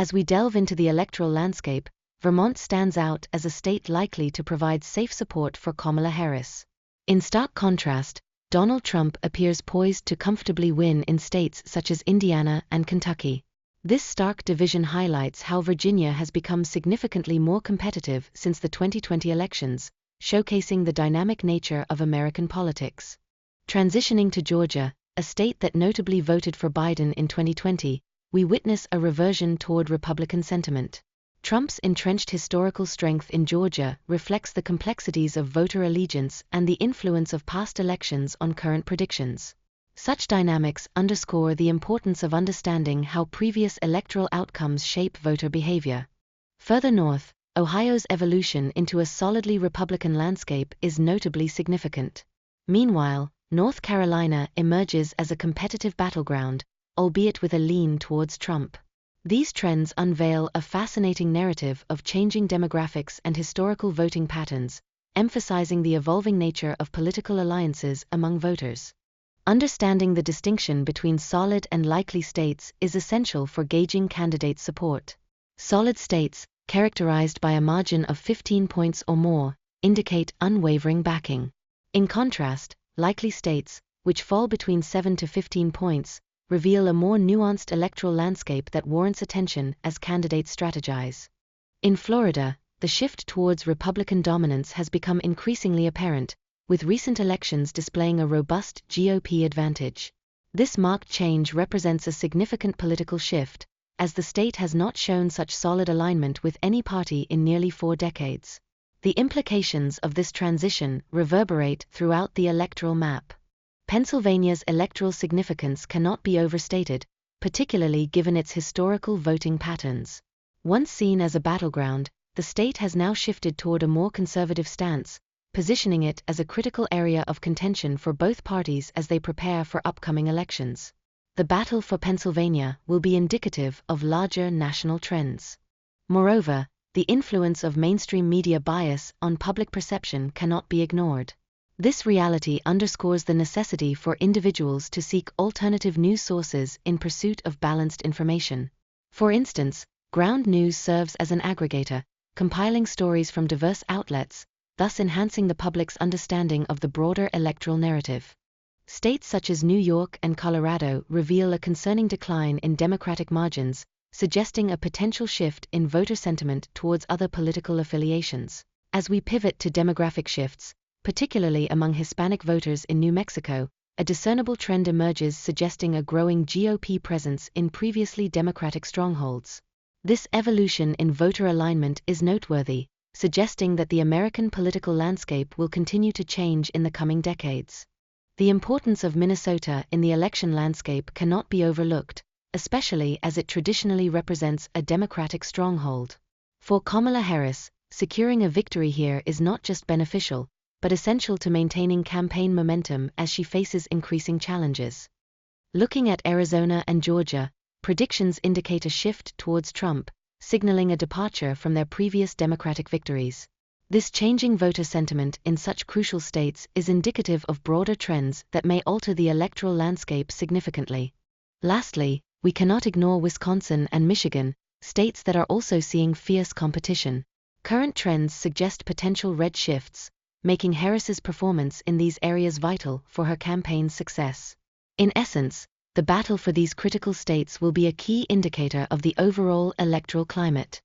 As we delve into the electoral landscape, Vermont stands out as a state likely to provide safe support for Kamala Harris. In stark contrast, Donald Trump appears poised to comfortably win in states such as Indiana and Kentucky. This stark division highlights how Virginia has become significantly more competitive since the 2020 elections, showcasing the dynamic nature of American politics. Transitioning to Georgia, a state that notably voted for Biden in 2020, we witness a reversion toward Republican sentiment. Trump's entrenched historical strength in Georgia reflects the complexities of voter allegiance and the influence of past elections on current predictions. Such dynamics underscore the importance of understanding how previous electoral outcomes shape voter behavior. Further north, Ohio's evolution into a solidly Republican landscape is notably significant. Meanwhile, North Carolina emerges as a competitive battleground, albeit with a lean towards Trump. These trends unveil a fascinating narrative of changing demographics and historical voting patterns, emphasizing the evolving nature of political alliances among voters. Understanding the distinction between solid and likely states is essential for gauging candidate support. Solid states, characterized by a margin of 15 points or more, indicate unwavering backing. In contrast, likely states, which fall between 7 to 15 points, reveal a more nuanced electoral landscape that warrants attention as candidates strategize. In Florida, the shift towards Republican dominance has become increasingly apparent, with recent elections displaying a robust GOP advantage. This marked change represents a significant political shift, as the state has not shown such solid alignment with any party in nearly 4 decades. The implications of this transition reverberate throughout the electoral map. Pennsylvania's electoral significance cannot be overstated, particularly given its historical voting patterns. Once seen as a battleground, the state has now shifted toward a more conservative stance, positioning it as a critical area of contention for both parties as they prepare for upcoming elections. The battle for Pennsylvania will be indicative of larger national trends. Moreover, the influence of mainstream media bias on public perception cannot be ignored. This reality underscores the necessity for individuals to seek alternative news sources in pursuit of balanced information. For instance, ground news serves as an aggregator, compiling stories from diverse outlets, thus enhancing the public's understanding of the broader electoral narrative. States such as New York and Colorado reveal a concerning decline in Democratic margins, suggesting a potential shift in voter sentiment towards other political affiliations. As we pivot to demographic shifts, particularly among Hispanic voters in New Mexico, a discernible trend emerges suggesting a growing GOP presence in previously Democratic strongholds. This evolution in voter alignment is noteworthy, suggesting that the American political landscape will continue to change in the coming decades. The importance of Minnesota in the election landscape cannot be overlooked, especially as it traditionally represents a Democratic stronghold. For Kamala Harris, securing a victory here is not just beneficial, but essential to maintaining campaign momentum as she faces increasing challenges. Looking at Arizona and Georgia, predictions indicate a shift towards Trump, signaling a departure from their previous Democratic victories. This changing voter sentiment in such crucial states is indicative of broader trends that may alter the electoral landscape significantly. Lastly, we cannot ignore Wisconsin and Michigan, states that are also seeing fierce competition. Current trends suggest potential red shifts, making Harris's performance in these areas vital for her campaign's success. In essence, the battle for these critical states will be a key indicator of the overall electoral climate.